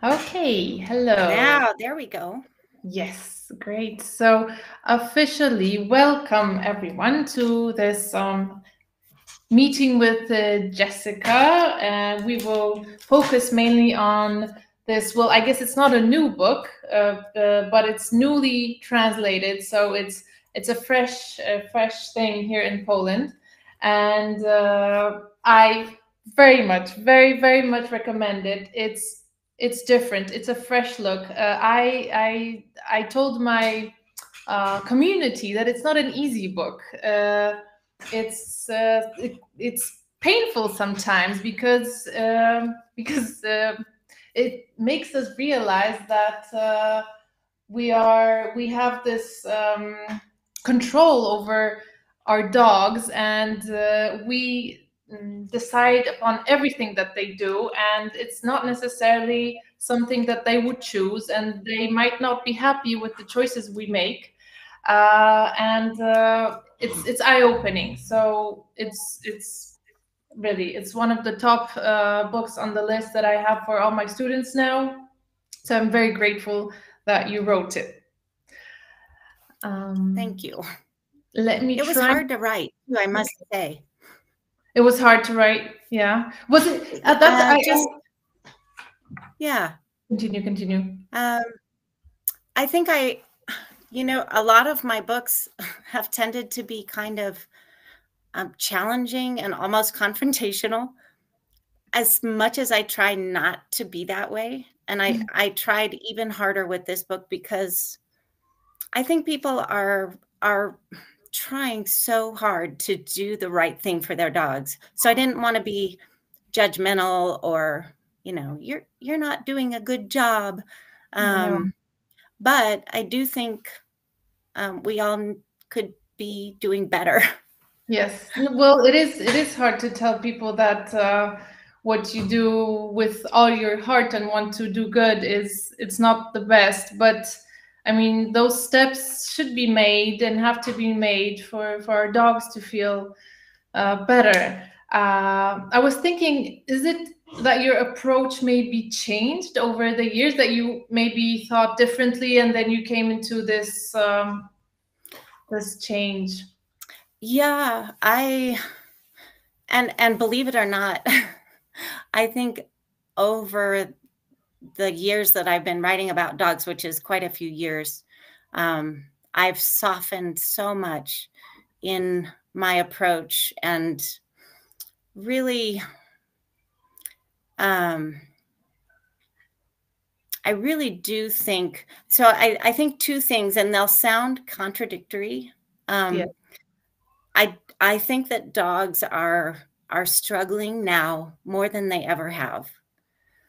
Okay, hello. Now, there we go. Yes, great. So officially welcome everyone to this meeting with Jessica. And we will focus mainly on this. Well, I guess it's not a new book, but it's newly translated. So it's a fresh thing here in Poland. And I very much recommend it. It's different. It's a fresh look. I told my community that it's not an easy book. It's painful sometimes because it makes us realize that we have this control over our dogs, and we decide upon everything that they do, and it's not necessarily something that they would choose, and they might not be happy with the choices we make, and it's eye-opening. So it's really, it's one of the top books on the list that I have for all my students now, so I'm very grateful that you wrote it. Thank you. It was hard to write, I must say. It was hard to write. Yeah. Was it? Yeah. Continue. I think a lot of my books have tended to be kind of challenging and almost confrontational, as much as I try not to be that way. And I tried even harder with this book, because I think people are trying so hard to do the right thing for their dogs. So I didn't want to be judgmental or, you're not doing a good job. But I do think we all could be doing better. Yes. Well, it is hard to tell people that what you do with all your heart and want to do good it's not the best, but I mean, those steps should be made and have to be made for our dogs to feel better. I was thinking, is it that your approach maybe changed over the years, that you maybe thought differently and then you came into this this change? Yeah, and believe it or not, I think over the years that I've been writing about dogs, which is quite a few years, I've softened so much in my approach, and really, I really do think, so I think two things, and they'll sound contradictory. Yeah. I think that dogs are struggling now more than they ever have.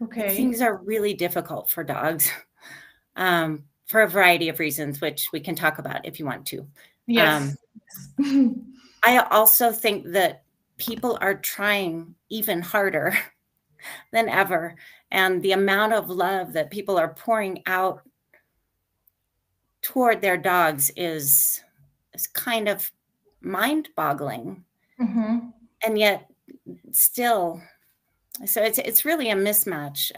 Okay. Things are really difficult for dogs, for a variety of reasons, which we can talk about if you want to. Yes. I also think that people are trying even harder than ever. And the amount of love that people are pouring out toward their dogs is kind of mind-boggling. And yet still, so it's really a mismatch.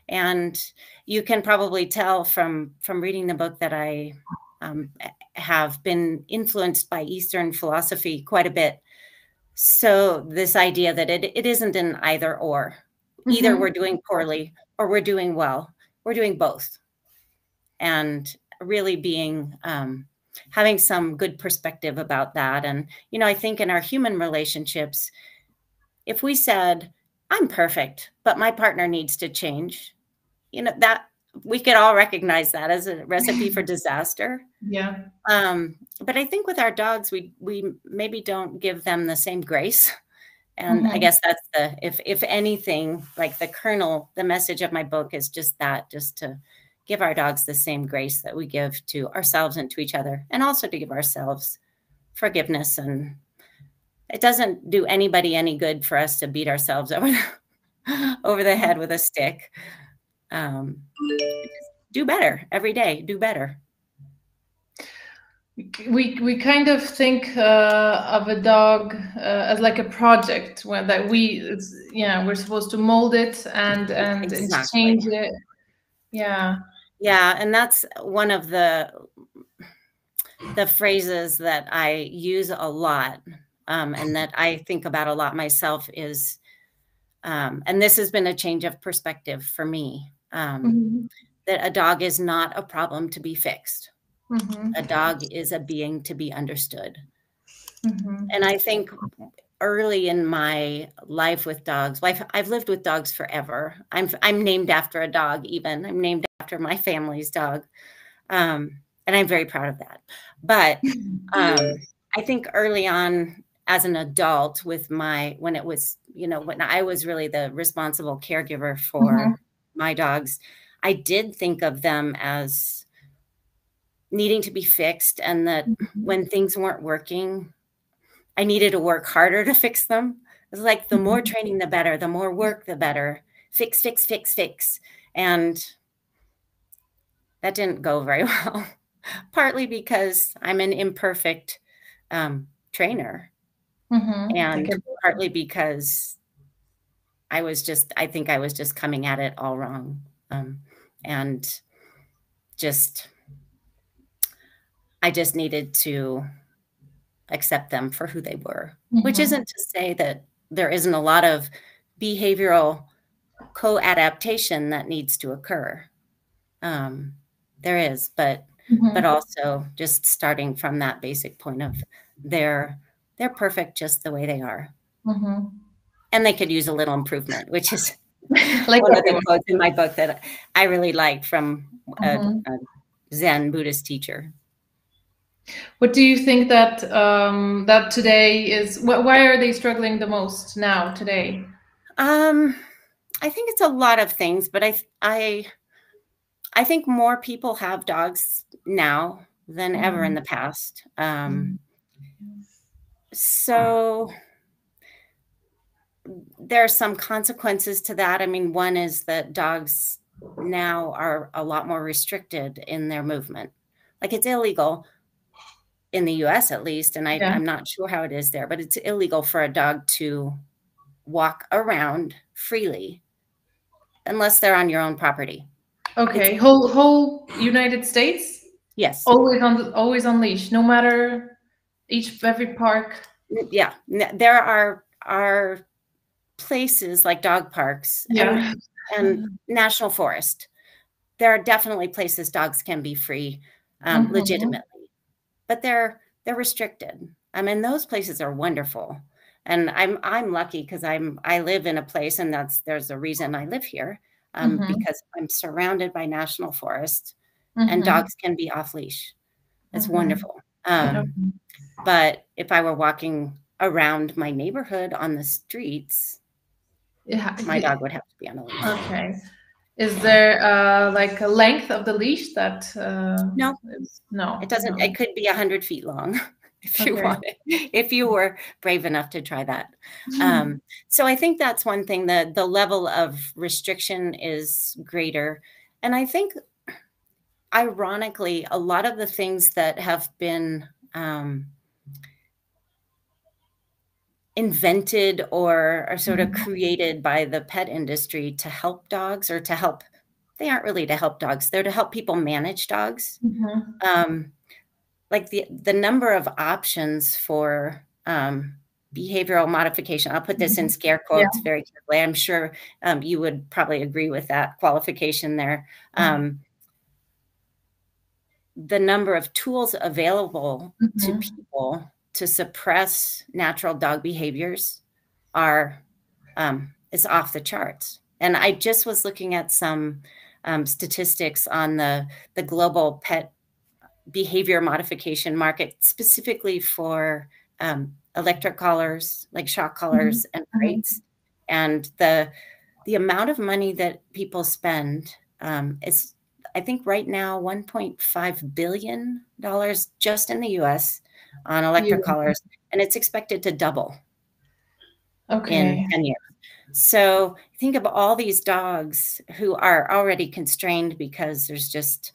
And you can probably tell from reading the book that I have been influenced by Eastern philosophy quite a bit. So this idea that it isn't an either or. Either we're doing poorly or we're doing well. We're doing both. And really being, having some good perspective about that. And, I think in our human relationships, if we said, I'm perfect, but my partner needs to change, that we could all recognize that as a recipe for disaster. Yeah. But I think with our dogs, we maybe don't give them the same grace. And I guess that's if anything, like the message of my book is just to give our dogs the same grace that we give to ourselves and to each other, and also to give ourselves forgiveness. And it doesn't do anybody any good for us to beat ourselves over the head with a stick. Do better every day. Do better. We kind of think of a dog as like a project we're supposed to mold it and Exactly. change it. Yeah. Yeah. And that's one of the phrases that I use a lot, and that I think about a lot myself is, and this has been a change of perspective for me, that a dog is not a problem to be fixed. A dog is a being to be understood. And I think early in my life with dogs, I've lived with dogs forever. I'm named after a dog even. I'm named after my family's dog. And I'm very proud of that. But I think early on as an adult with when it was, when I was really the responsible caregiver for my dogs, I did think of them as needing to be fixed, and that when things weren't working, I needed to work harder to fix them. It was like the more training, the better, the more work, the better. Fix, fix, fix, fix. And that didn't go very well, partly because I'm an imperfect trainer, and partly because I think I was just coming at it all wrong. And I just needed to accept them for who they were, which isn't to say that there isn't a lot of behavioral co-adaptation that needs to occur. There is, but also just starting from that basic point of they're perfect just the way they are. And they could use a little improvement, which is like one of the quotes in my book that I really like from a Zen Buddhist teacher. What do you think that that today is? Why are they struggling the most now today? I think it's a lot of things, but I think more people have dogs now than ever in the past. So there are some consequences to that. I mean, one is that dogs now are a lot more restricted in their movement. Like, it's illegal in the US at least, and I'm not sure how it is there, but it's illegal for a dog to walk around freely unless they're on your own property. Okay, whole United States? Yes. Always on leash, no matter every park. Yeah, there are places like dog parks and national forest. There are definitely places dogs can be free legitimately, but they're restricted. I mean, those places are wonderful, and I'm lucky because I live in a place, and there's a reason I live here, because I'm surrounded by national forest, and dogs can be off leash. It's wonderful. But if I were walking around my neighborhood on the streets, my dog would have to be on a leash. Okay. Is there like a length of the leash that? No, it doesn't. No. It could be 100 feet long if you want it, if you were brave enough to try that. So I think that's one thing, that the level of restriction is greater. And I think, ironically, a lot of the things that have been invented or are sort of created by the pet industry to help dogs, or they aren't really to help dogs, they're to help people manage dogs. Like the number of options for behavioral modification. I'll put this in scare quotes very carefully. I'm sure you would probably agree with that qualification there. The number of tools available to people to suppress natural dog behaviors is off the charts. And I just was looking at some statistics on the global pet behavior modification market, specifically for electric collars, like shock collars and crates. And the amount of money that people spend is, I think right now, $1.5 billion just in the US on electric collars, and it's expected to double in 10 years. So think of all these dogs who are already constrained because there's just,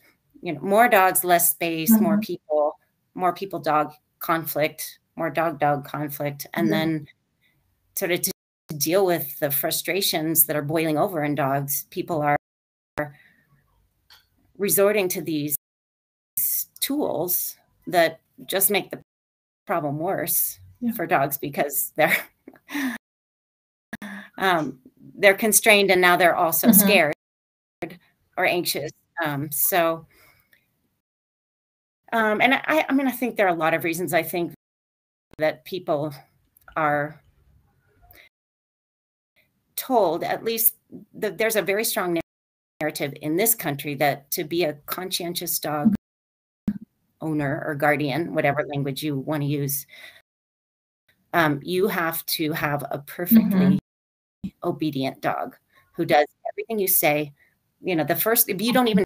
more dogs, less space, more people dog conflict, more dog conflict, and then sort of to deal with the frustrations that are boiling over in dogs, people are resorting to these tools that just make the problem worse for dogs, because they're constrained, and now they're also scared or anxious. And I mean, I think there are a lot of reasons. I think that people are told, at least there's a very strong narrative in this country, that to be a conscientious dog owner or guardian, whatever language you want to use, you have to have a perfectly obedient dog who does everything you say. You know, if you don't even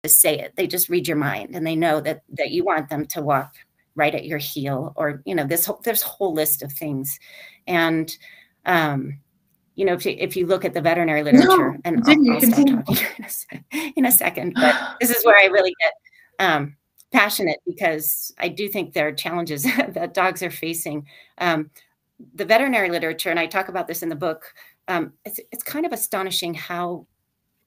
say it, they just read your mind, and they know that you want them to walk right at your heel, or, you know, there's a whole list of things. And you know, if you look at the veterinary literature, and I'll stop talking in a second, but this is where I really get passionate, because I do think there are challenges that dogs are facing. The veterinary literature, and I talk about this in the book, it's kind of astonishing how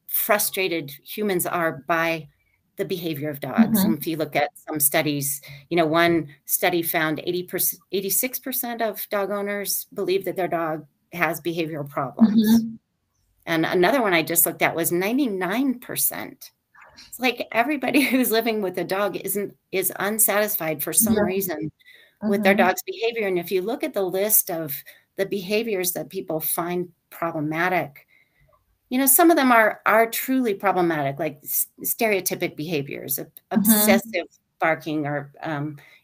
frustrated humans are by the behavior of dogs. And if you look at some studies, you know, one study found 86% of dog owners believe that their dog has behavioral problems. And another one I just looked at was 99%. It's like everybody who's living with a dog is unsatisfied for some reason with their dog's behavior. And if you look at the list of the behaviors that people find problematic, you know, some of them are truly problematic, like stereotypic behaviors, obsessive barking, or,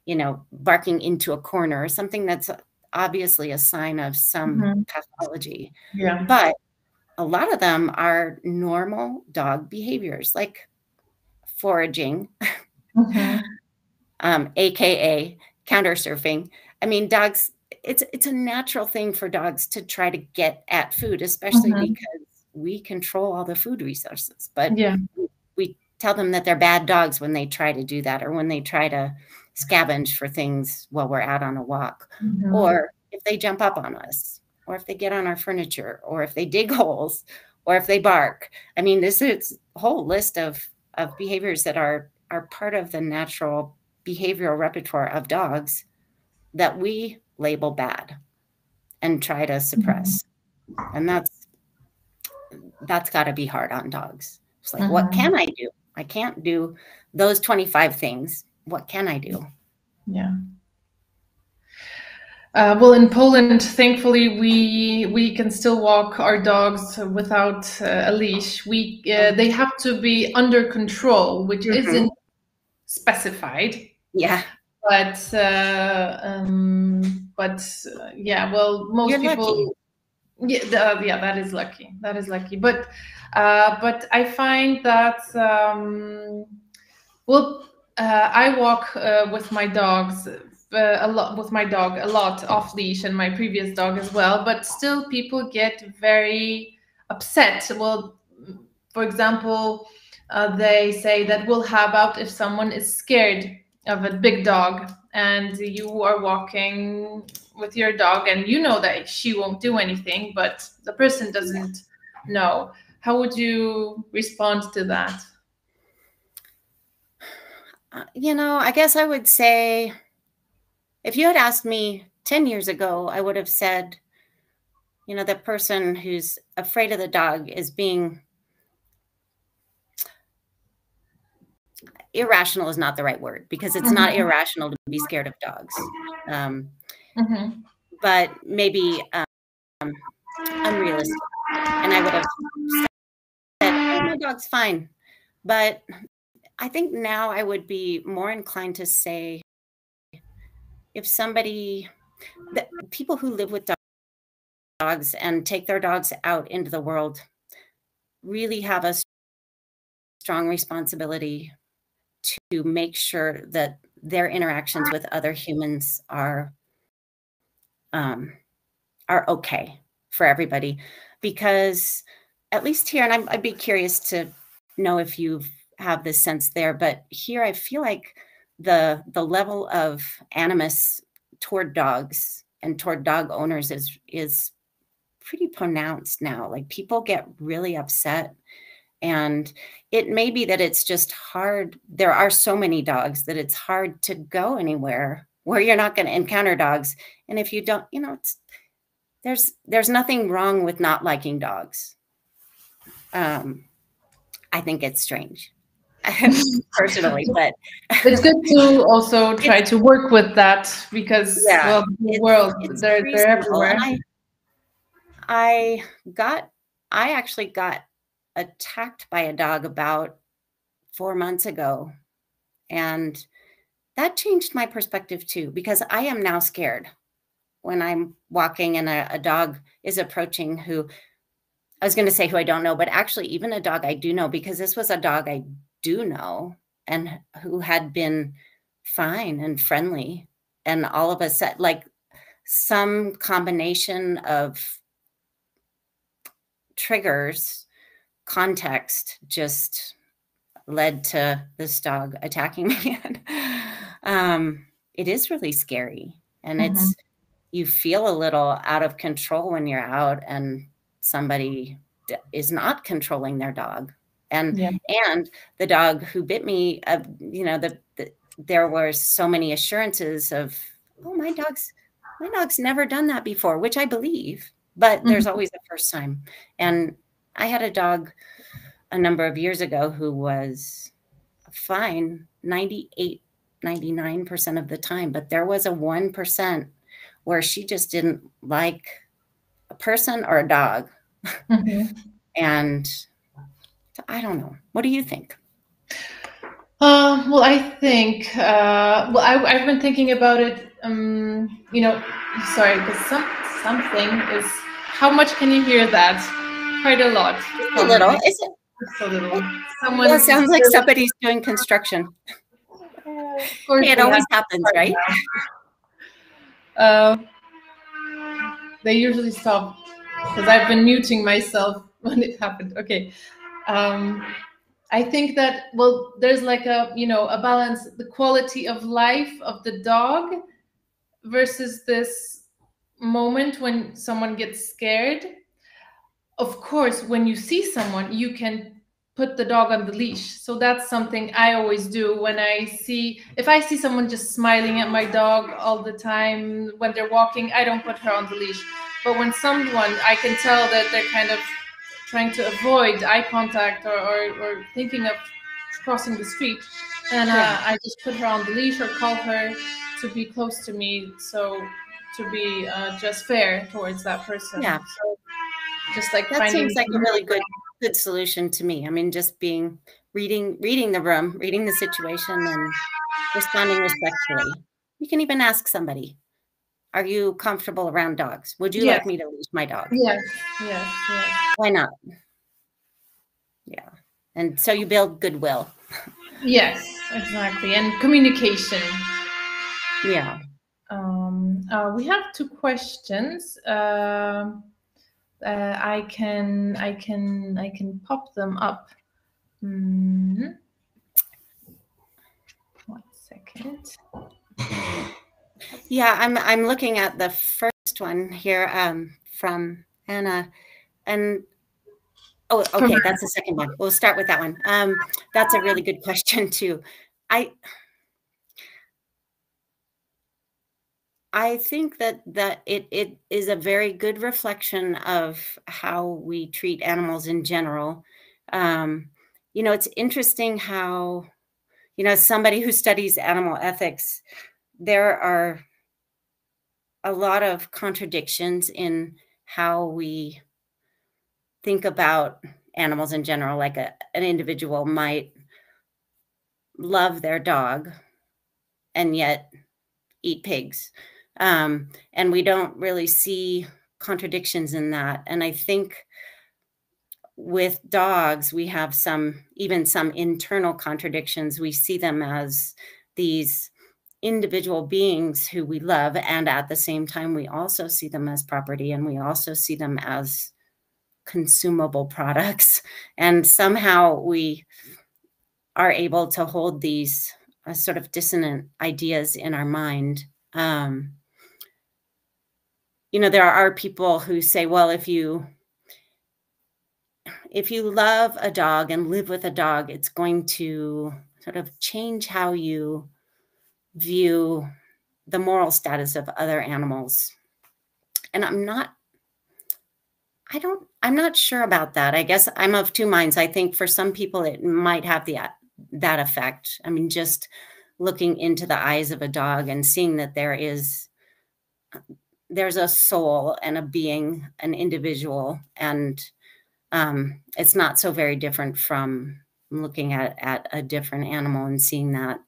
you know, barking into a corner, or something that's obviously a sign of some pathology. But a lot of them are normal dog behaviors, like foraging, AKA counter surfing. I mean, dogs, it's a natural thing for dogs to try to get at food, especially because we control all the food resources. But we tell them that they're bad dogs when they try to do that, or when they try to scavenge for things while we're out on a walk, or if they jump up on us, or if they get on our furniture, or if they dig holes, or if they bark. I mean, this is a whole list of behaviors that are part of the natural behavioral repertoire of dogs that we label bad and try to suppress. And that's got to be hard on dogs. It's like, what can I do? I can't do those 25 things. What can I do? Well, in Poland, thankfully, we can still walk our dogs without a leash. They have to be under control, which isn't specified. But well, most You're people. Lucky. That is lucky. That is lucky. But I find that I walk with my dogs a lot off leash, and my previous dog as well. But still, people get very upset. Well, for example, they say that, well, how about if someone is scared of a big dog, and you are walking with your dog, and you know that she won't do anything, but the person doesn't know. How would you respond to that? You know, I guess I would say, if you had asked me 10 years ago, I would have said, you know, the person who's afraid of the dog is being irrational, is not the right word, because it's not irrational to be scared of dogs. But maybe unrealistic. And I would have said, oh, my dog's fine. But I think now I would be more inclined to say, if people who live with dogs and take their dogs out into the world really have a strong responsibility to make sure that their interactions with other humans are okay for everybody. Because at least here, and I'd be curious to know if you have this sense there, but here I feel like the level of animus toward dogs and toward dog owners is pretty pronounced now. Like, people get really upset And it may be that it's just hard. There are so many dogs that it's hard to go anywhere where you're not going to encounter dogs. And if you don't, there's nothing wrong with not liking dogs. I think it's strange personally, but it's good to also try to work with that because the world, they're everywhere. I actually got attacked by a dog about 4 months ago, and that changed my perspective too, because I am now scared when I'm walking and a dog is approaching who I was going to say who I don't know, but actually even a dog I do know, because this was a dog I do know and who had been fine and friendly. And all of a sudden, like some combination of triggers, context just led to this dog attacking me. It is really scary. And you feel a little out of control when you're out and somebody is not controlling their dog. And the dog who bit me, there were so many assurances of, oh, my dog's never done that before, which I believe, but there's always a first time. And I had a dog a number of years ago who was fine 98, 99% of the time, but there was a 1% where she just didn't like a person or a dog. And I don't know. What do you think? Well, I think, I've been thinking about it, sorry, because something is, how much can you hear that? Quite a lot. A little, is it? Just a little. It sounds like somebody's doing construction. It always happens, right? They usually stop because I've been muting myself when it happened. Okay. I think that, there's like a balance, the quality of life of the dog versus this moment when someone gets scared. Of course, when you see someone, you can put the dog on the leash. So that's something I always do when if I see someone just smiling at my dog all the time when they're walking, I don't put her on the leash. But when someone, I can tell that they're kind of trying to avoid eye contact or thinking of crossing the street, and I just put her on the leash or call her to be close to me, so to be just fair towards that person. Yeah. So just like that seems like a really good solution to me. I mean, just reading the room, reading the situation, and responding respectfully. You can even ask somebody, are you comfortable around dogs? Would you like me to leash my dog? Yes. Why not? Yeah. And so you build goodwill. Yes, exactly. And communication. Yeah. We have 2 questions. I can pop them up. 1 second. Yeah, I'm looking at the first one here from Anna, and okay, that's the second one. We'll start with that one. That's a really good question too. I think that it is a very good reflection of how we treat animals in general. It's interesting how, as somebody who studies animal ethics, there are a lot of contradictions in how we think about animals in general. Like an individual might love their dog and yet eat pigs. And we don't really see contradictions in that. And I think with dogs, we have even some internal contradictions. We see them as these individual beings who we love, and at the same time, we also see them as property, and we also see them as consumable products. And somehow we are able to hold these sort of dissonant ideas in our mind. There are people who say, well, if you if you love a dog and live with a dog, it's going to sort of change how you view the moral status of other animals. And I'm not sure about that. I guess I'm of two minds. I think for some people it might have that effect. I mean, just looking into the eyes of a dog and seeing that there's a soul and a being, an individual, and it's not so very different from looking at a different animal and seeing that.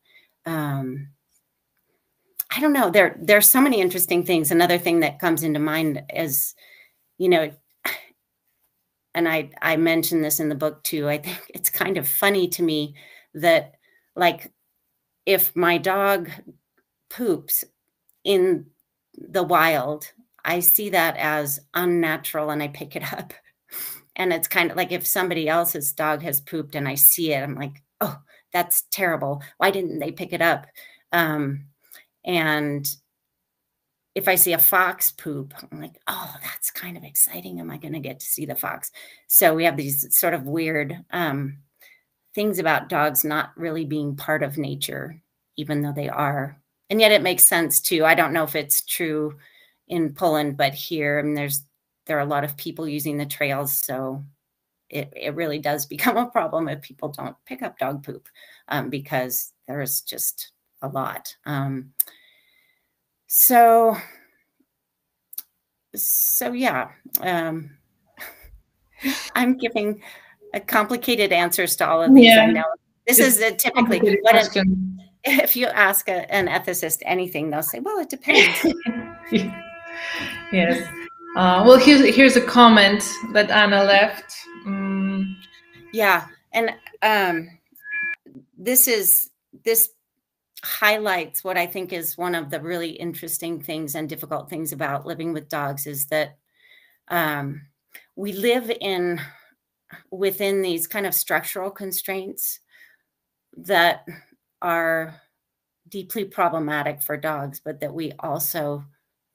I don't know. There's so many interesting things. Another thing that comes into mind is, and I mentioned this in the book too, I think it's kind of funny to me that, like, if my dog poops in the wild, I see that as unnatural and I pick it up. And it's kind of like if somebody else's dog has pooped and I see it, I'm like, oh, that's terrible. Why didn't they pick it up? And if I see a fox poop, I'm like, oh, that's kind of exciting. Am I going to get to see the fox? So we have these sort of weird things about dogs not really being part of nature, even though they are. And yet it makes sense too. I don't know if it's true in Poland, but here, I mean, there are a lot of people using the trails. So it really does become a problem if people don't pick up dog poop because there's just a lot. So yeah, I'm giving complicated answers to all of these. Yeah. I know this is typically if you ask an ethicist anything, they'll say, well, it depends. Yes. Well, here's a comment that Anna left. Yeah. And this highlights what I think is one of the really interesting things and difficult things about living with dogs is that we live within these kind of structural constraints that are deeply problematic for dogs, but that we also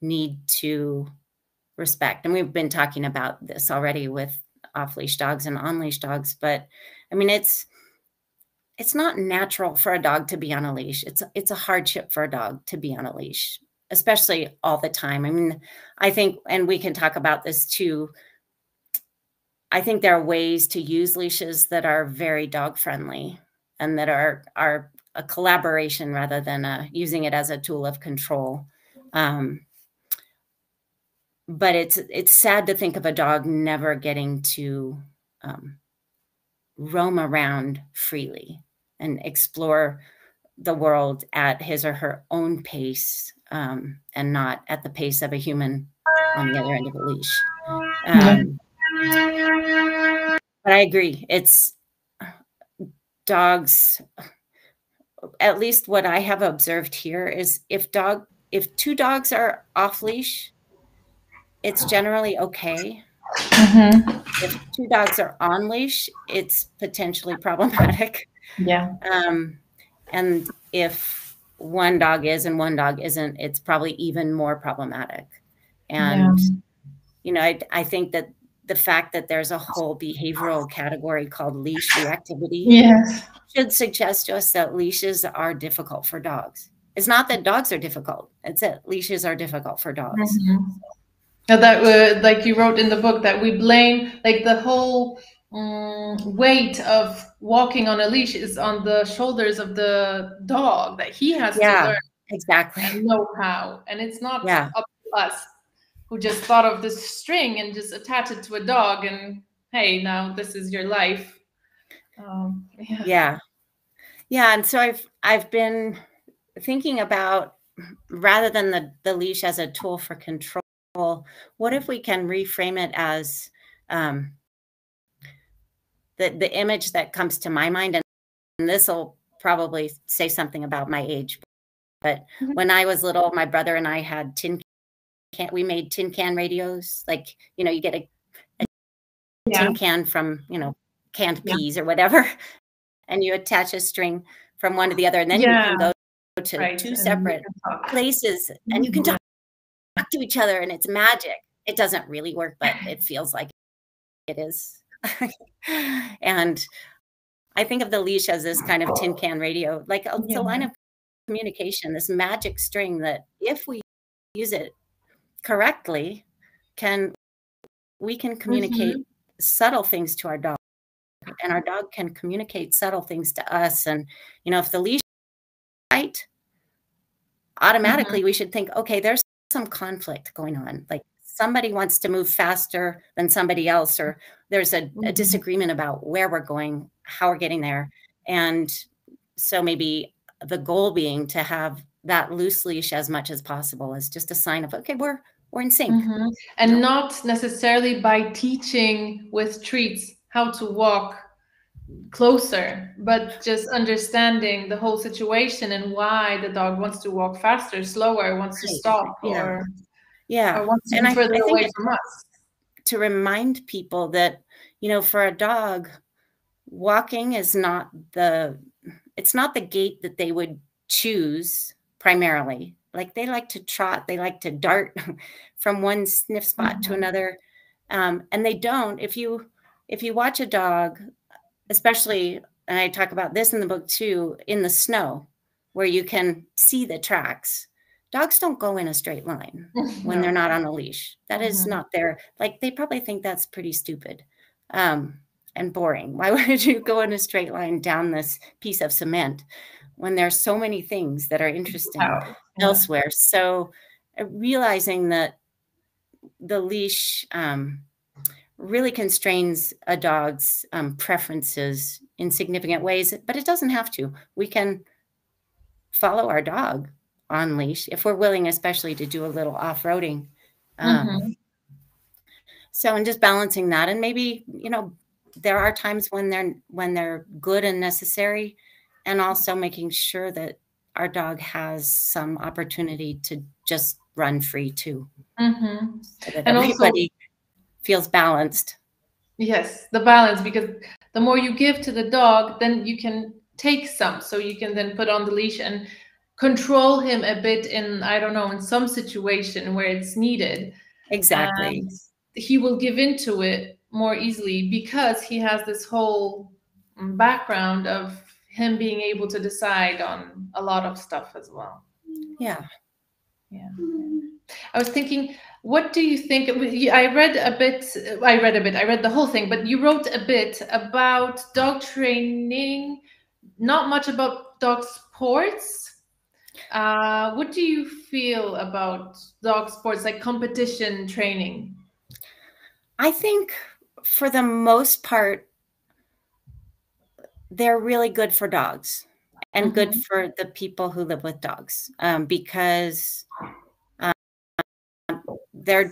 need to respect. And we've been talking about this already with off-leash dogs and on-leash dogs, but I mean, it's not natural for a dog to be on a leash. It's a hardship for a dog to be on a leash, especially all the time. I mean, I think, and we can talk about this too, I think there are ways to use leashes that are very dog friendly and that are a collaboration rather than using it as a tool of control. But it's sad to think of a dog never getting to roam around freely and explore the world at his or her own pace and not at the pace of a human on the other end of a leash. But I agree. It's dogs, at least what I have observed here is if two dogs are off leash, it's generally okay. Mm-hmm. If two dogs are on leash, it's potentially problematic. Yeah. And if one dog is and one dog isn't, it's probably even more problematic. And, I think that the fact that there's a whole behavioral category called leash reactivity should suggest to us that leashes are difficult for dogs. It's not that dogs are difficult. It's that leashes are difficult for dogs. Mm-hmm. That like you wrote in the book that we blame like the whole weight of walking on a leash is on the shoulders of the dog, that he has to learn exactly and know how, and it's not up to us who just thought of this string and just attach it to a dog and hey, now this is your life. And so I've been thinking about, rather than the leash as a tool for control, what if we can reframe it as the image that comes to my mind, and this will probably say something about my age, but when I was little, my brother and I had we made tin can radios. Like, you get a tin can from, canned peas or whatever, and you attach a string from one to the other, and then you can go to two separate places and you can talk to each other, and it's magic. It doesn't really work, but it feels like it is. And I think of the leash as this kind of tin can radio, like it's a line of communication, this magic string that if we use it correctly, we can communicate subtle things to our dog, and our dog can communicate subtle things to us. And, you know, if the leash is tight, automatically we should think, okay, there's some conflict going on. Like somebody wants to move faster than somebody else, or there's a disagreement about where we're going, how we're getting there. And so maybe the goal being to have that loose leash as much as possible is just a sign of, okay, we're in sync. And not necessarily by teaching with treats how to walk closer, but just understanding the whole situation and why the dog wants to walk faster, slower, wants to stop, or wants to be further away from us. To remind people that, you know, for a dog, walking is not it's not the gait that they would choose primarily. Like they like to trot, they like to dart from one sniff spot to another. And they don't, if you watch a dog, especially, and I talk about this in the book too, in the snow, where you can see the tracks, dogs don't go in a straight line when they're not on a leash. That is not their, like, they probably think that's pretty stupid and boring. Why would you go in a straight line down this piece of cement when there's so many things that are interesting elsewhere? So realizing that the leash really constrains a dog's preferences in significant ways, but it doesn't have to. We can follow our dog on leash if we're willing, especially to do a little off-roading. So, and just balancing that, and maybe, you know, there are times when they're good and necessary, and also making sure that our dog has some opportunity to just run free too. So that and everybody feels balanced. Yes, the balance, because the more you give to the dog, then you can take some. So you can then put on the leash and control him a bit in, I don't know, in some situation where it's needed. Exactly. And he will give into it more easily because he has this whole background of him being able to decide on a lot of stuff as well. Yeah. I was thinking, what do you think? I read the whole thing, but you wrote a bit about dog training, not much about dog sports. What do you feel about dog sports, like competition training? I think for the most part, they're really good for dogs and good for the people who live with dogs, because they're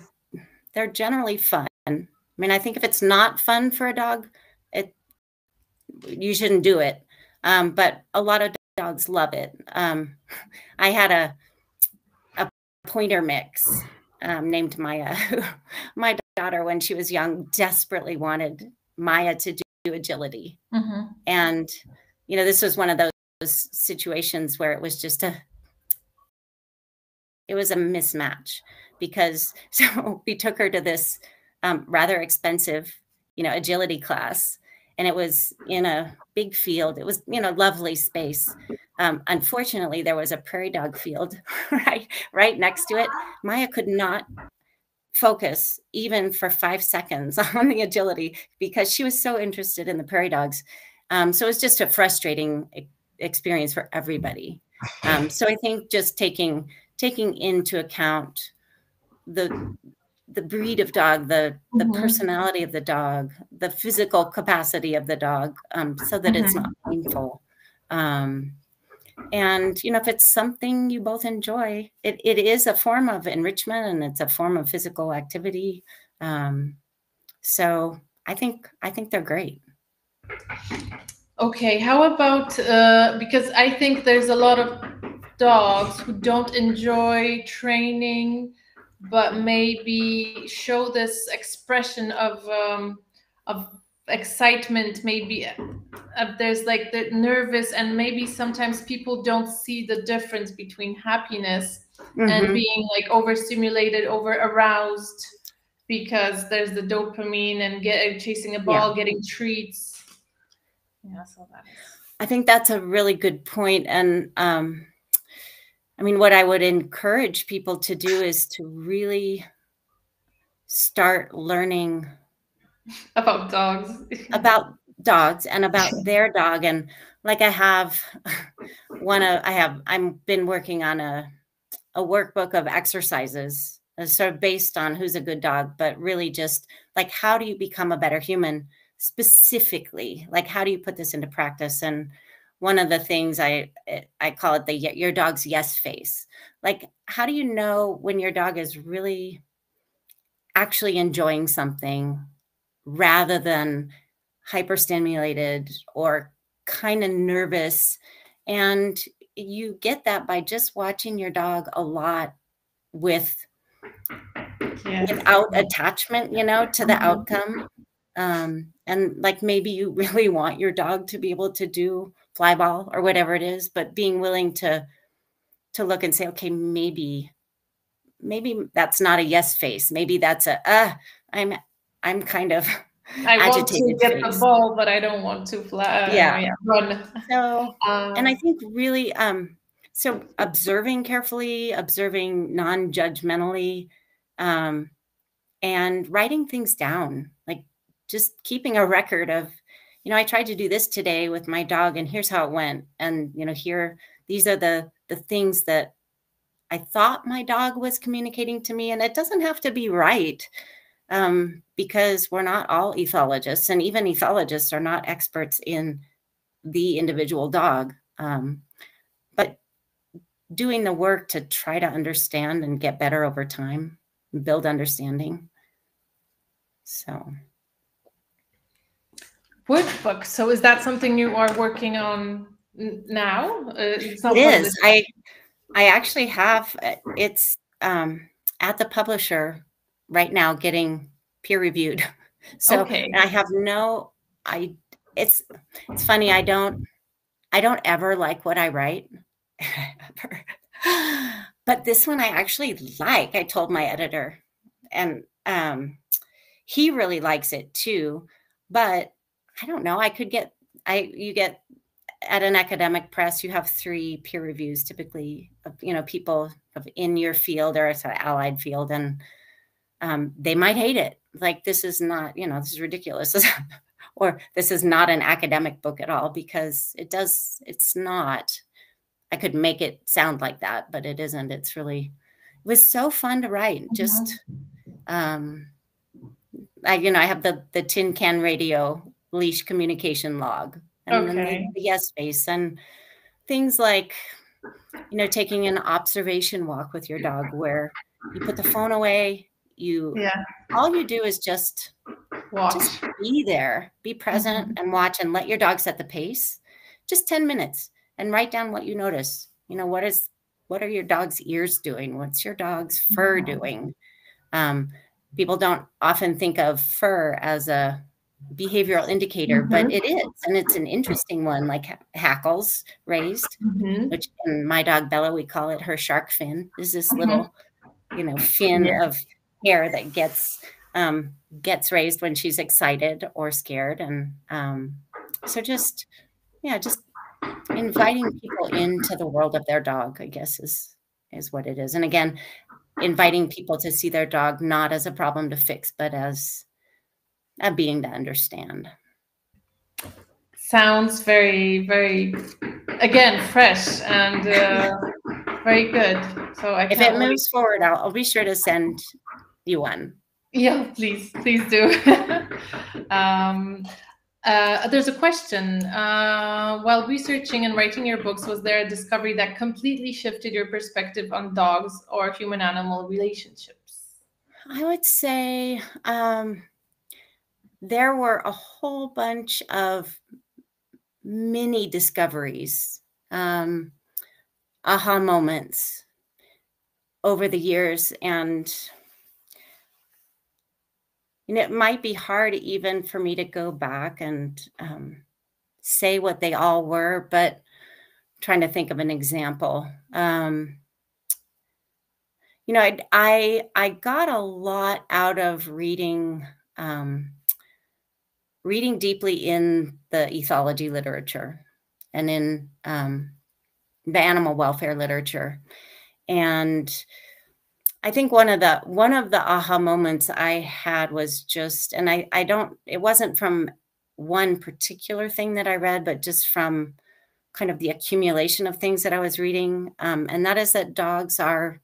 generally fun. I mean, I think if it's not fun for a dog, you shouldn't do it. But a lot of dogs love it. I had a pointer mix named Maya. My daughter, when she was young, desperately wanted Maya to do agility. And, you know, this was one of those situations where it was just it was a mismatch, because so we took her to this rather expensive, you know, agility class, and it was in a big field. It was, you know, lovely space. Unfortunately, there was a prairie dog field right next to it. Maya could not focus even for 5 seconds on the agility because she was so interested in the prairie dogs. So it was just a frustrating experience for everybody. So I think just taking into account the breed of dog, the personality of the dog, the physical capacity of the dog, so that it's not painful. And, you know, if it's something you both enjoy, it is a form of enrichment, and it's a form of physical activity. So I think they're great. Okay, how about, because I think there's a lot of dogs who don't enjoy training, but maybe show this expression of excitement. Maybe there's like the nervous, and maybe sometimes people don't see the difference between happiness and being like overstimulated, over aroused. because there's the dopamine and chasing a ball, getting treats. Yeah, so that is. I think that's a really good point. And I mean, what I would encourage people to do is to really start learning about dogs. And about their dog. And like I've been working on a workbook of exercises sort of based on who's a good dog, but really just like, how do you become a better human? Specifically, like, how do you put this into practice? And one of the things I call it your dog's yes face. Like, how do you know when your dog is really actually enjoying something rather than hyperstimulated or kind of nervous? And you get that by just watching your dog a lot without attachment, to the outcome. And like, maybe you really want your dog to be able to do fly ball or whatever it is, but being willing to look and say, okay, maybe that's not a yes face. Maybe that's I'm kind of I want to get the ball, but I don't want to fly. Run. So, and I think really, so observing carefully, observing non-judgmentally, and writing things down, like just keeping a record of, I tried to do this today with my dog and here's how it went. And, these are the things that I thought my dog was communicating to me. And it doesn't have to be right, because we're not all ethologists, and even ethologists are not experts in the individual dog. But doing the work to try to understand and get better over time, build understanding. So. Workbook. So is that something you are working on now? It is. I actually have, it's at the publisher right now getting peer reviewed. So okay. I have it's funny. I don't ever like what I write, but this one I actually like. I told my editor, and he really likes it too, but I don't know. You get at an academic press, you have 3 peer reviews typically of, people in your field or it's an allied field, and they might hate it. Like, this is not, this is ridiculous, or this is not an academic book at all, because it's not. I could make it sound like that, but it isn't. It was so fun to write. Just, I have the tin can radio leash communication log, and then the yes face, and things like, taking an observation walk with your dog where you put the phone away, all you do is just watch. Just be there, be present and watch, and let your dog set the pace. Just 10 minutes and write down what you notice. What are your dog's ears doing? What's your dog's fur doing? People don't often think of fur as a behavioral indicator, but it is. And it's an interesting one, like hackles raised, which in my dog Bella, we call it her shark fin. Is this little, fin of hair that gets raised when she's excited or scared. And so just inviting people into the world of their dog, I guess, is what it is. And again, inviting people to see their dog not as a problem to fix, but as a being to understand. Sounds very, very, again, fresh and very good. So if it moves forward, I'll be sure to send you one. Yeah, please do. There's a question. While researching and writing your books, was there a discovery that completely shifted your perspective on dogs or human-animal relationships? I would say there were a whole bunch of mini discoveries, aha moments over the years. And it might be hard even for me to go back and say what they all were, but I'm trying to think of an example. You know, I got a lot out of reading reading deeply in the ethology literature and in the animal welfare literature. And I think one of the aha moments I had was just, and it wasn't from one particular thing that I read, but just from kind of the accumulation of things that I was reading. And that is that dogs are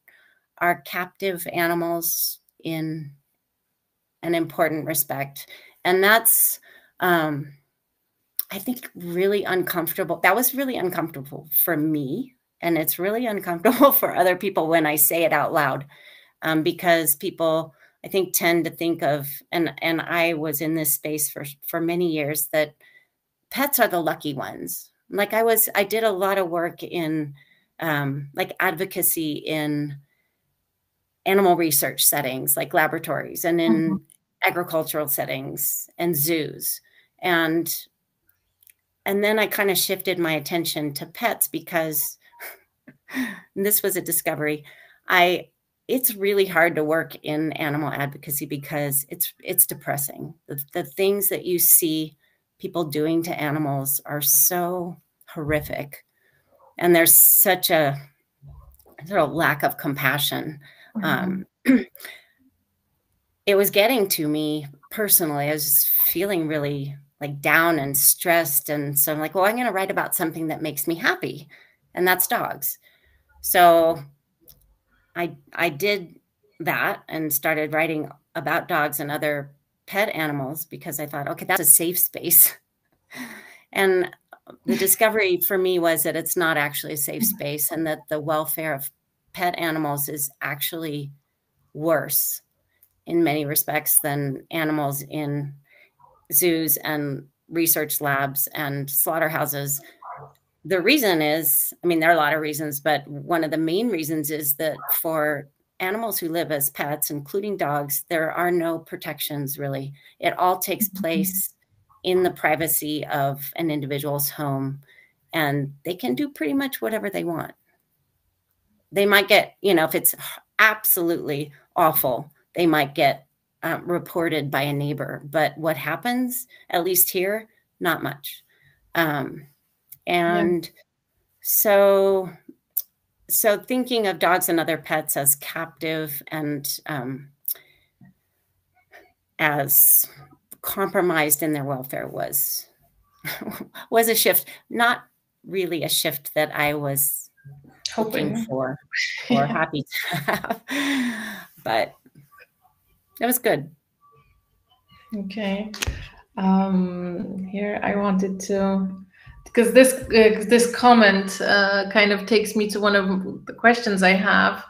captive animals in an important respect. And that's, I think, really uncomfortable. That was really uncomfortable for me. And it's really uncomfortable for other people when I say it out loud, because people, I think, tend to think of, and I was in this space for many years, that pets are the lucky ones. Like I did a lot of work in like advocacy in animal research settings, like laboratories, and in agricultural settings and zoos. And then I kind of shifted my attention to pets because this was a discovery. It's really hard to work in animal advocacy because it's depressing. The things that you see people doing to animals are so horrific. And there's such a sort of lack of compassion. It was getting to me personally. I was just feeling really like down and stressed. And so I'm like, well, I'm going to write about something that makes me happy. And that's dogs. So I did that and started writing about dogs and other pet animals because I thought, okay, that's a safe space. And the discovery for me was that it's not actually a safe space, and that the welfare of pet animals is actually worse in many respects than animals in zoos and research labs and slaughterhouses. The reason is, I mean, there are a lot of reasons, but one of the main reasons is that for animals who live as pets, including dogs, there are no protections really. It all takes place in the privacy of an individual's home, and they can do pretty much whatever they want. They might get, you know, if it's absolutely awful, they might get reported by a neighbor. But what happens, at least here, not much. So thinking of dogs and other pets as captive and as compromised in their welfare was a shift, not really a shift that I was hoping for or happy to have, but it was good. Okay. Here I wanted to, because this comment kind of takes me to one of the questions I have.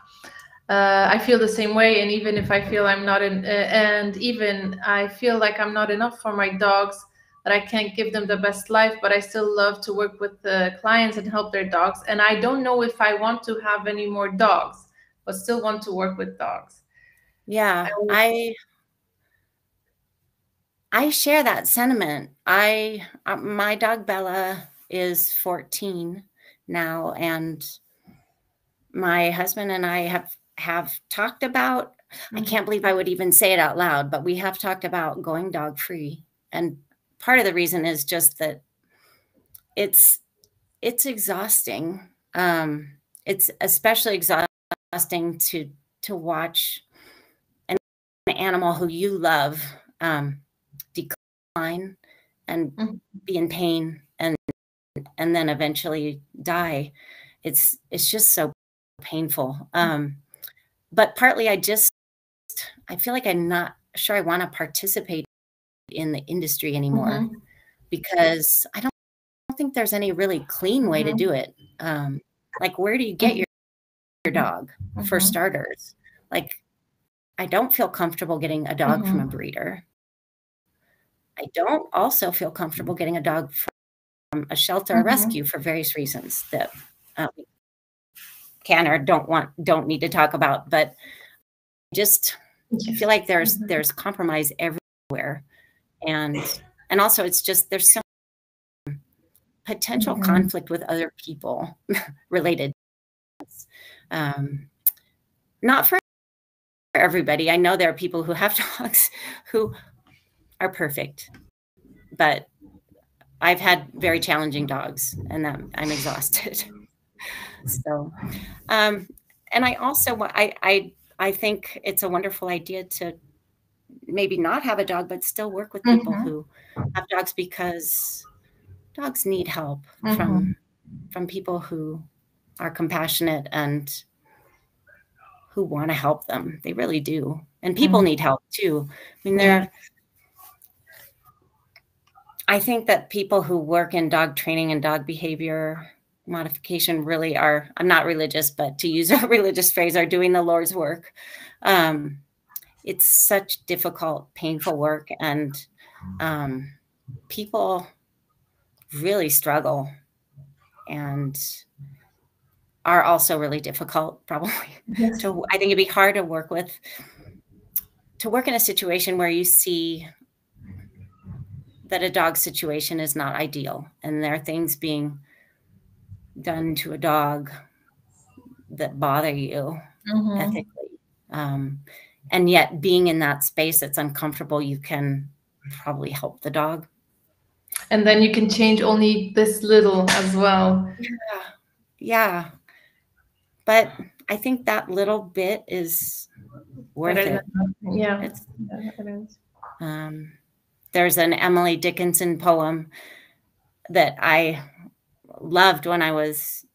I feel the same way, and even if I feel I'm not and even I feel like I'm not enough for my dogs, that I can't give them the best life, but I still love to work with the clients and help their dogs. And I don't know if I want to have any more dogs, but still want to work with dogs. Yeah, I share that sentiment. My dog Bella is 14 now, and my husband and I have talked about, I can't believe I would even say it out loud, but we have talked about going dog free. And part of the reason is just that it's exhausting. It's especially exhausting to watch an animal who you love decline and be in pain and then eventually die. It's just so painful. But partly I feel like I'm not sure I want to participate in the industry anymore, because I don't think there's any really clean way to do it. Like, where do you get your dog, for starters? Like, I don't feel comfortable getting a dog from a breeder. I don't also feel comfortable getting a dog from a shelter or rescue for various reasons that we can or don't need to talk about. But just I feel like there's compromise everywhere, and also it's just there's so much potential conflict with other people related. Not for everybody. I know there are people who have dogs who are perfect, but I've had very challenging dogs, and I'm exhausted. So, and I also, I think it's a wonderful idea to maybe not have a dog, but still work with people who have dogs, because dogs need help from people who are compassionate and who want to help them. They really do. And people need help too. I mean, I think that people who work in dog training and dog behavior modification really are, I'm not religious, but to use a religious phrase, are doing the Lord's work. It's such difficult, painful work, and people really struggle and are also really difficult, probably. Yes. So I think it'd be hard to work with, to work in a situation where you see that a dog situation is not ideal, and there are things being done to a dog that bother you ethically. And yet being in that space that's uncomfortable, you can probably help the dog. And then you can change only this little as well. Yeah. But I think that little bit is worth it. Yeah, it is. There's an Emily Dickinson poem that I loved when I was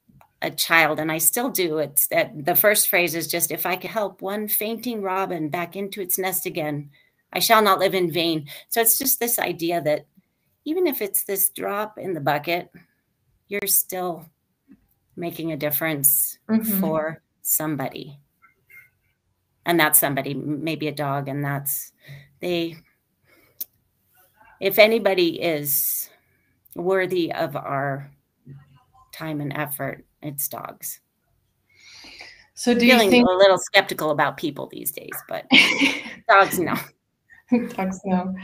a child, and I still do. It's that the first phrase is just, if I could help one fainting robin back into its nest again, I shall not live in vain. So it's just this idea that even if it's this drop in the bucket, you're still making a difference for somebody. And that somebody maybe a dog, and that's if anybody is worthy of our time and effort, it's dogs. So do you think, a little skeptical about people these days, but dogs, no. Dogs, no.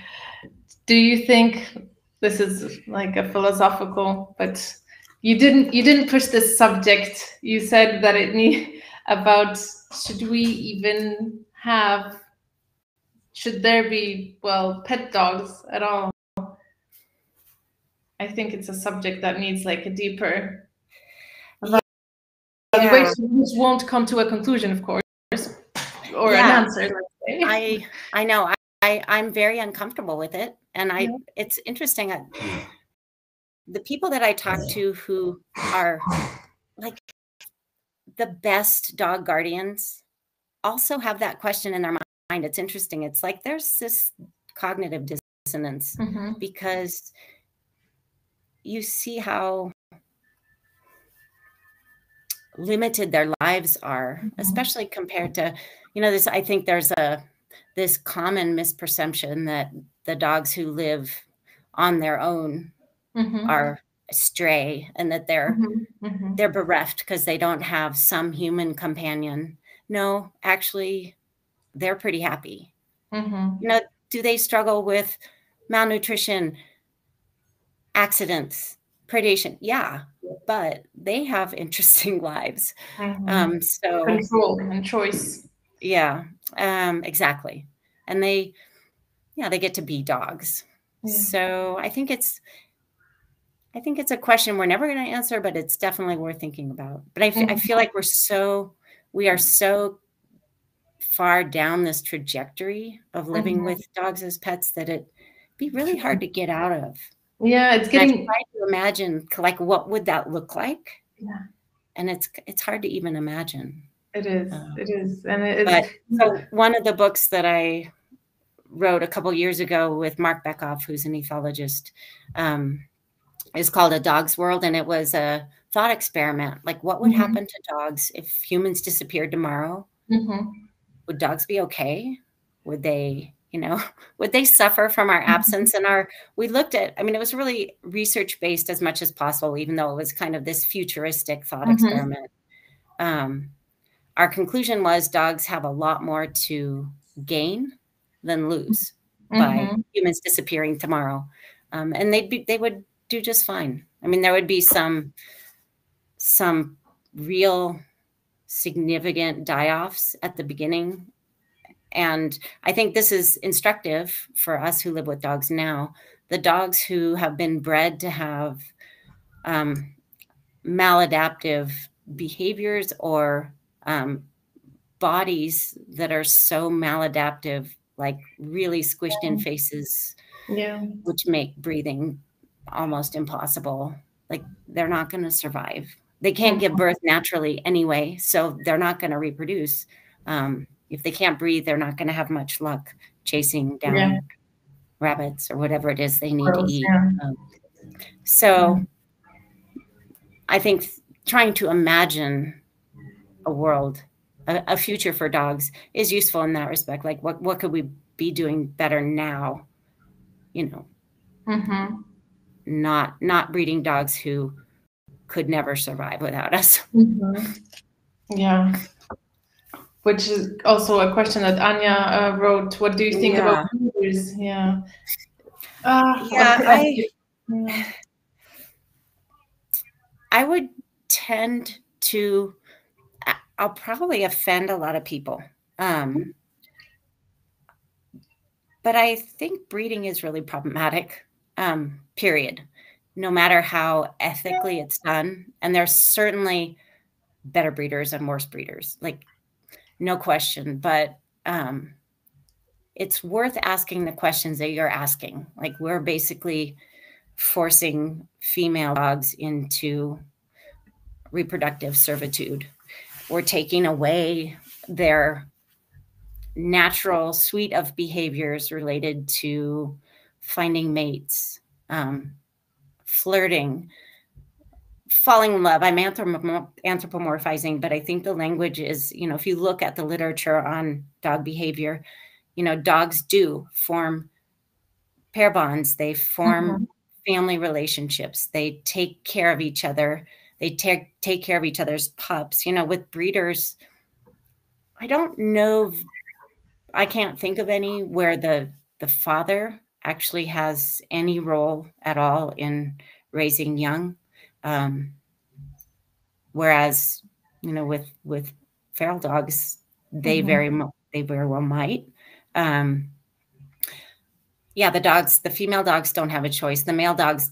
Do you think, this is like a philosophical, but you didn't push this subject. You said that about should we even have, should there be, well, pet dogs at all? I think it's a subject that needs like a deeper evaluation, which won't come to a conclusion, of course, or an answer, let's say. I know. I'm very uncomfortable with it. And it's interesting. The people that I talk to who are like the best dog guardians also have that question in their mind. It's interesting. It's like there's this cognitive dissonance because you see how limited their lives are, especially compared to, this, I think there's this common misperception that the dogs who live on their own are stray, and that they're bereft because they don't have some human companion. No, actually, they're pretty happy. Do they struggle with malnutrition, accidents, predation? Yeah, but they have interesting lives. So control and choice. Yeah, exactly. And they get to be dogs. So I think it's a question we're never going to answer, but it's definitely worth thinking about. But I feel like we are so far down this trajectory of living with dogs as pets that it'd be really hard to get out of. Yeah, it's getting. I try to imagine, like, what would that look like? Yeah, and it's hard to even imagine. It is. It is, and it is. So one of the books that I wrote a couple years ago with Mark Beckhoff, who's an ethologist, is called A Dog's World, and it was a thought experiment. Like, what would happen to dogs if humans disappeared tomorrow? Would dogs be okay? Would they? Would they suffer from our absence? And we looked at, it was really research-based as much as possible, even though it was kind of this futuristic thought experiment. Our conclusion was dogs have a lot more to gain than lose by humans disappearing tomorrow. And they would do just fine. There would be some real significant die-offs at the beginning, And I think this is instructive for us who live with dogs now. The dogs who have been bred to have maladaptive behaviors or bodies that are so maladaptive, like really squished in faces, which make breathing almost impossible. Like they're not going to survive. They can't give birth naturally anyway, so they're not going to reproduce. If they can't breathe, they're not going to have much luck chasing down rabbits or whatever it is they need to eat. So I think trying to imagine a world, a future for dogs is useful in that respect. Like what could we be doing better now? You know, not breeding dogs who could never survive without us. Yeah. Which is also a question that Anya wrote. What do you think about breeders? I would tend to, I'll probably offend a lot of people. But I think breeding is really problematic, period. No matter how ethically it's done. And there's certainly better breeders and worse breeders, like no question. But it's worth asking the questions that you're asking. Like we're basically forcing female dogs into reproductive servitude. We're taking away their natural suite of behaviors related to finding mates, flirting, falling in love. I'm anthropomorphizing, but I think the language is, you know, if you look at the literature on dog behavior, you know, dogs do form pair bonds. They form family relationships. They take care of each other. They take care of each other's pups. You know, with breeders, I don't know. I can't think of any where the father actually has any role at all in raising young. Whereas, you know, with feral dogs, they very well might. Yeah, the female dogs don't have a choice. The male dogs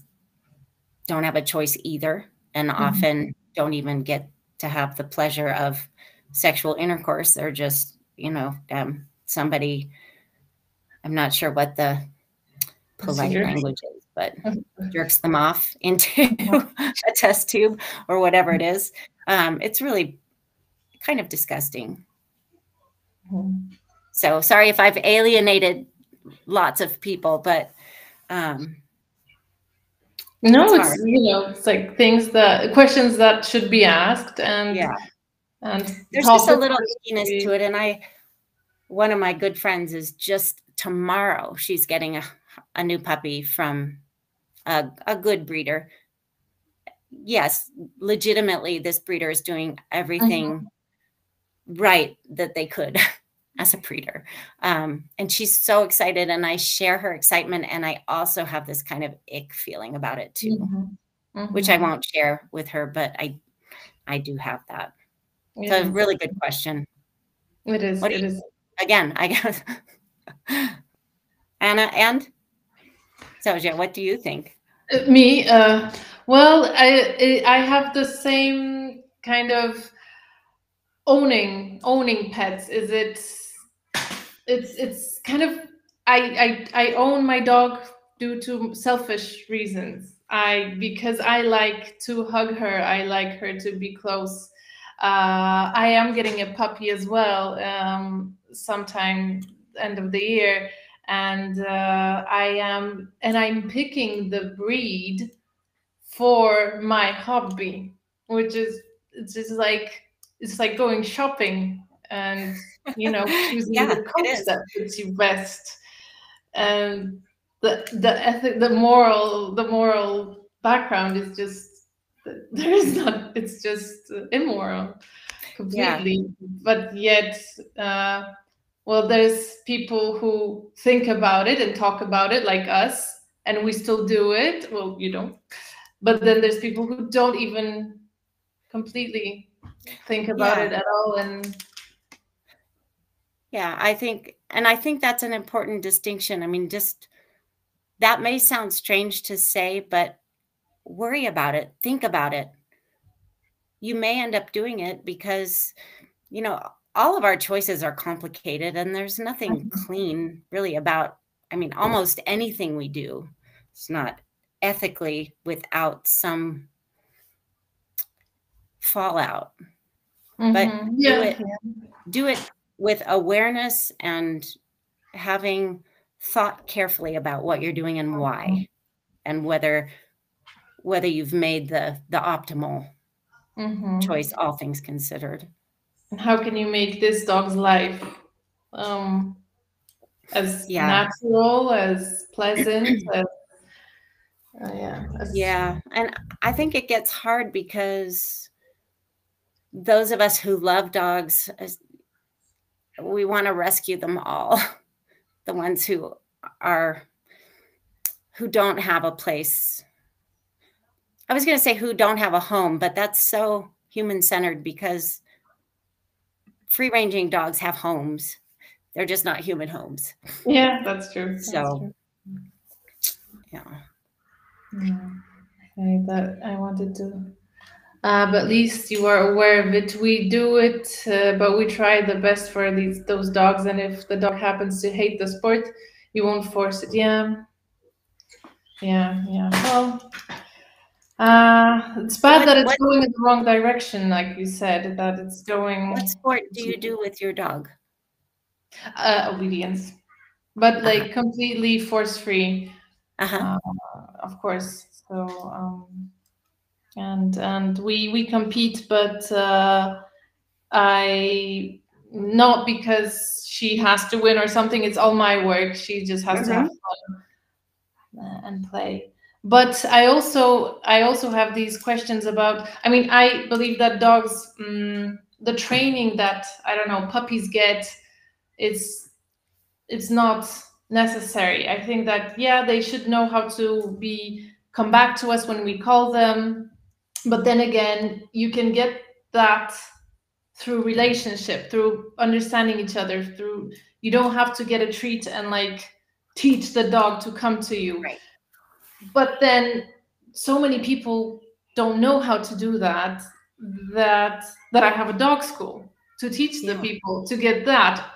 don't have a choice either, and often don't even get to have the pleasure of sexual intercourse. They're just, you know, somebody, I'm not sure what the polite language is, but jerks them off into a test tube or whatever it is. It's really kind of disgusting. So sorry if I've alienated lots of people, but no, it's you know, it's like questions that should be asked, and there's just a little ickiness to it. And one of my good friends is just tomorrow, she's getting a new puppy from a good breeder. Yes, legitimately, this breeder is doing everything right that they could as a breeder. And she's so excited, and I share her excitement. And I also have this kind of ick feeling about it too, which I won't share with her, but I do have that. So a really good question. It is. It is. Again, I guess. Anna and Zosię, what do you think? Me? Well, I have the same kind of owning pets. It's kind of I own my dog due to selfish reasons. Because I like to hug her. I like her to be close. I am getting a puppy as well sometime end of the year, and I'm picking the breed for my hobby, which is it's like going shopping and, you know, choosing the coach that fits you best, and the moral background is just there is not. It's just immoral completely. But yet, well, there's people who think about it and talk about it like us, and we still do it. Well, you don't. But then there's people who don't even completely think about it at all. And Yeah, I think that's an important distinction. I mean, just that may sound strange to say, but worry about it, think about it. You may end up doing it because, you know, all of our choices are complicated and there's nothing clean really about, I mean, almost anything we do. It's not ethically without some fallout. But do it with awareness and having thought carefully about what you're doing and why, and whether you've made the optimal choice, all things considered. And how can you make this dog's life as natural, as pleasant, and I think it gets hard because those of us who love dogs, we want to rescue them all. The ones who don't have a place. I was going to say who don't have a home, but that's so human-centered because free-ranging dogs have homes. They're just not human homes. Yeah, that's true. So, yeah. Okay, that I wanted to. But at least you are aware of it. We do it, but we try the best for those dogs. And if the dog happens to hate the sport, you won't force it. Yeah. Well, it's bad that it's going in the wrong direction, like you said. That it's going. What sport do you do with your dog? Obedience, but like completely force-free. Of course. So. And we compete, but I not because she has to win or something. It's all my work. She just has to have fun and play. But I also have these questions about. I mean, I believe that dogs, the training that puppies get, it's not necessary. I think that they should know how to come back to us when we call them. But then again, you can get that through relationship, through understanding each other, you don't have to get a treat and like teach the dog to come to you. Right. But then so many people don't know how to do that I have a dog school to teach the people to get that,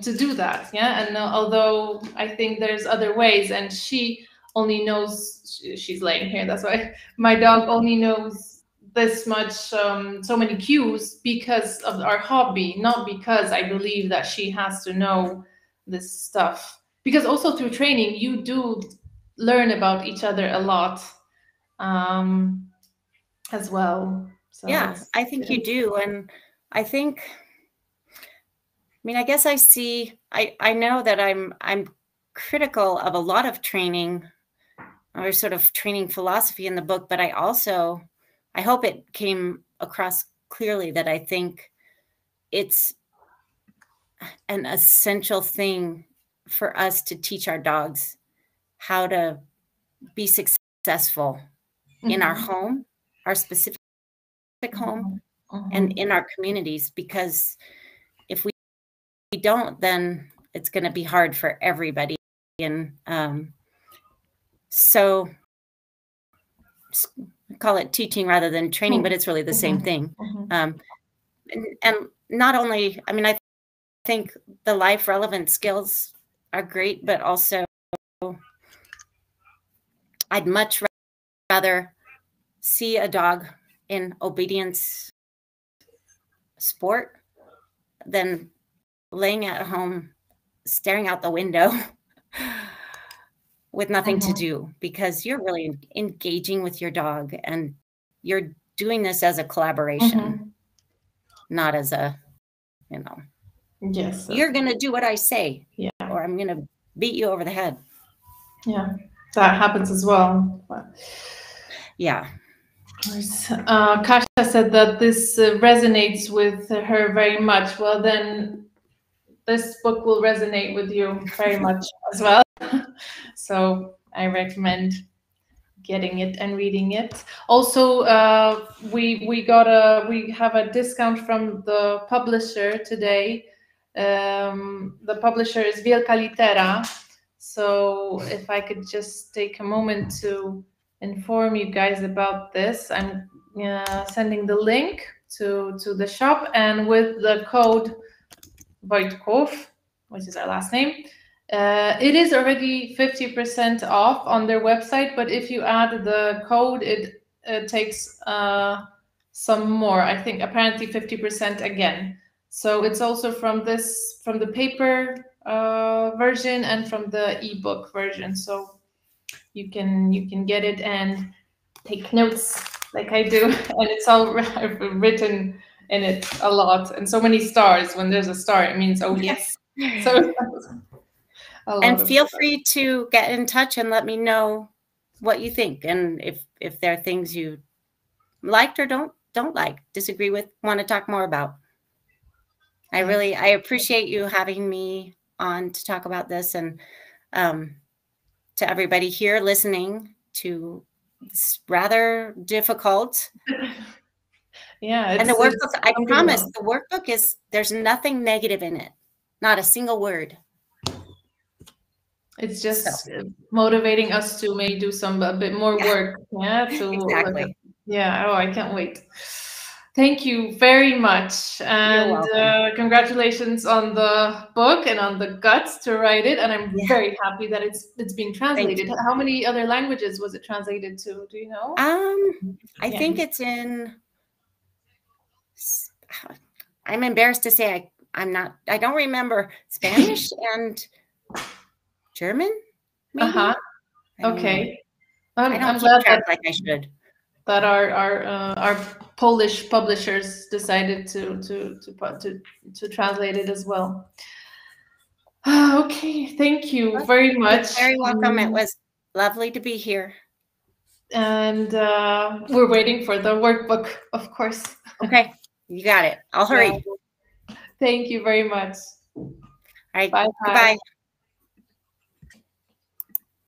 to do that. Yeah. And although I think there's other ways, and she only knows, she's laying here, that's why my dog only knows this much, so many cues because of our hobby, not because I believe that she has to know this stuff. Because also through training, you do learn about each other a lot as well. So yeah, I think you do. And I think, I guess I know that I'm critical of a lot of training or sort of training philosophy in the book, but I hope it came across clearly that I think it's an essential thing for us to teach our dogs how to be successful in our home, our specific home, and in our communities, because if we don't, then it's going to be hard for everybody. And so call it teaching rather than training, but it's really the same thing. And not only, I think the life relevant skills are great, but also I'd much rather see a dog in obedience sport than laying at home, staring out the window with nothing to do, because you're really engaging with your dog and you're doing this as a collaboration, not as a, yes, you're going to do what I say, or I'm going to beat you over the head. Yeah, that happens as well. Yeah. Kasia said that this resonates with her very much. Well, then this book will resonate with you very much as well. So I recommend getting it and reading it. Also, we have a discount from the publisher today. The publisher is Wielka Litera. So if I could just take a moment to inform you guys about this, I'm sending the link to the shop, and with the code Wojtków, which is our last name, it is already 50% off on their website, but if you add the code, it takes some more, I think apparently 50% again. So it's also from the paper version and from the ebook version. So you can get it and take notes like I do, and it's all written in it a lot, and so many stars. When there's a star, it means oh yes. So and feel free to get in touch and let me know what you think, and if there are things you liked or don't like, disagree with, want to talk more about. I appreciate you having me on to talk about this, and to everybody here listening to this rather difficult. Yeah. And the workbook, I promise, the workbook is, there's nothing negative in it. Not a single word. It's just motivating us to maybe do a bit more work. Yeah. Exactly. Yeah. Oh, I can't wait. Thank you very much, and congratulations on the book and on the guts to write it. And I'm very happy that it's being translated. How many other languages was it translated to? Do you know? I think it's in. I'm embarrassed to say I don't remember. Spanish and German. Maybe? Okay. I'm glad that like I should. That our Polish publishers decided to translate it as well. Okay, thank you very much. You're very welcome. It was lovely to be here. And we're waiting for the workbook, of course. Okay, you got it. I'll hurry. Thank you very much. All right. Bye. Goodbye.